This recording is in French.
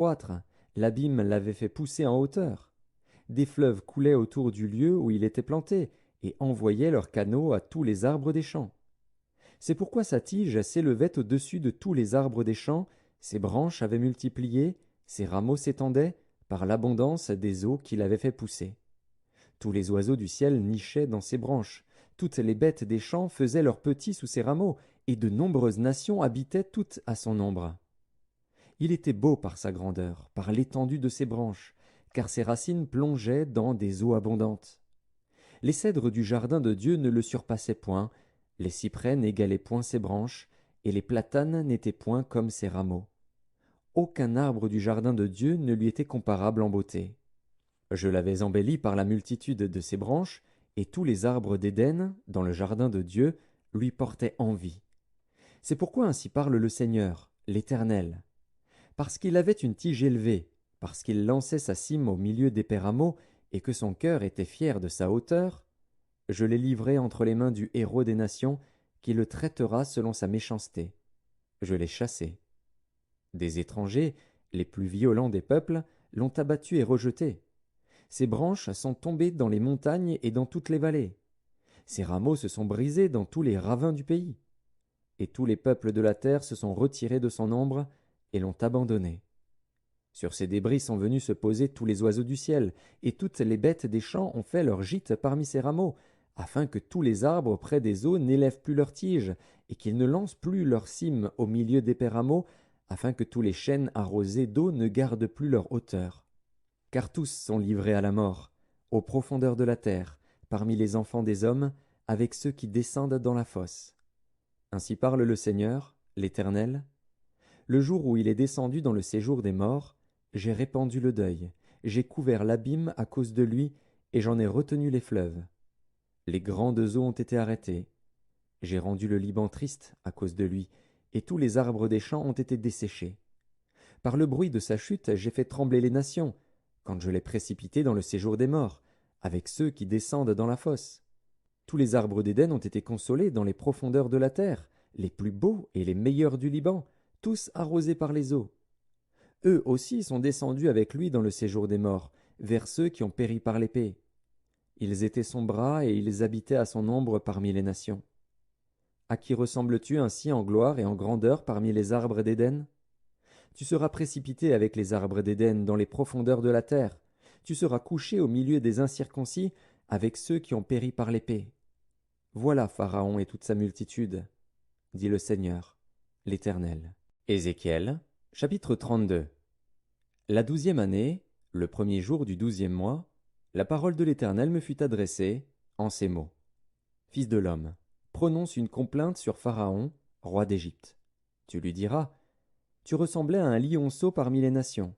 croître, l'abîme l'avait fait pousser en hauteur. Des fleuves coulaient autour du lieu où il était planté, et envoyaient leurs canaux à tous les arbres des champs. C'est pourquoi sa tige s'élevait au-dessus de tous les arbres des champs, ses branches avaient multiplié, ses rameaux s'étendaient, par l'abondance des eaux qu'il avait fait pousser. Tous les oiseaux du ciel nichaient dans ses branches, toutes les bêtes des champs faisaient leurs petits sous ses rameaux, et de nombreuses nations habitaient toutes à son ombre. Il était beau par sa grandeur, par l'étendue de ses branches, car ses racines plongeaient dans des eaux abondantes. Les cèdres du jardin de Dieu ne le surpassaient point, les cyprès n'égalaient point ses branches, et les platanes n'étaient point comme ses rameaux. Aucun arbre du jardin de Dieu ne lui était comparable en beauté. Je l'avais embelli par la multitude de ses branches, et tous les arbres d'Éden, dans le jardin de Dieu, lui portaient envie. C'est pourquoi ainsi parle le Seigneur, l'Éternel. Parce qu'il avait une tige élevée, parce qu'il lançait sa cime au milieu des rameaux, et que son cœur était fier de sa hauteur, je l'ai livré entre les mains du héros des nations, qui le traitera selon sa méchanceté. Je l'ai chassé. Des étrangers, les plus violents des peuples, l'ont abattu et rejeté. Ses branches sont tombées dans les montagnes et dans toutes les vallées. Ses rameaux se sont brisés dans tous les ravins du pays. Et tous les peuples de la terre se sont retirés de son ombre et l'ont abandonné. Sur ces débris sont venus se poser tous les oiseaux du ciel, et toutes les bêtes des champs ont fait leur gîte parmi ces rameaux, afin que tous les arbres près des eaux n'élèvent plus leurs tiges, et qu'ils ne lancent plus leurs cimes au milieu des rameaux, afin que tous les chênes arrosés d'eau ne gardent plus leur hauteur. Car tous sont livrés à la mort, aux profondeurs de la terre, parmi les enfants des hommes, avec ceux qui descendent dans la fosse. Ainsi parle le Seigneur, l'Éternel. Le jour où il est descendu dans le séjour des morts, j'ai répandu le deuil, j'ai couvert l'abîme à cause de lui, et j'en ai retenu les fleuves. Les grandes eaux ont été arrêtées. J'ai rendu le Liban triste à cause de lui, et tous les arbres des champs ont été desséchés. Par le bruit de sa chute, j'ai fait trembler les nations, quand je l'ai précipité dans le séjour des morts, avec ceux qui descendent dans la fosse. Tous les arbres d'Éden ont été consolés dans les profondeurs de la terre, les plus beaux et les meilleurs du Liban, tous arrosés par les eaux. Eux aussi sont descendus avec lui dans le séjour des morts, vers ceux qui ont péri par l'épée. Ils étaient son bras et ils habitaient à son ombre parmi les nations. À qui ressembles-tu ainsi en gloire et en grandeur parmi les arbres d'Éden? Tu seras précipité avec les arbres d'Éden dans les profondeurs de la terre. Tu seras couché au milieu des incirconcis avec ceux qui ont péri par l'épée. Voilà Pharaon et toute sa multitude, dit le Seigneur, l'Éternel. Ézéchiel, chapitre 32. La 12e année, le premier jour du 12e mois, la parole de l'Éternel me fut adressée en ces mots. Fils de l'homme, prononce une complainte sur Pharaon, roi d'Égypte. Tu lui diras, tu ressemblais à un lionceau parmi les nations.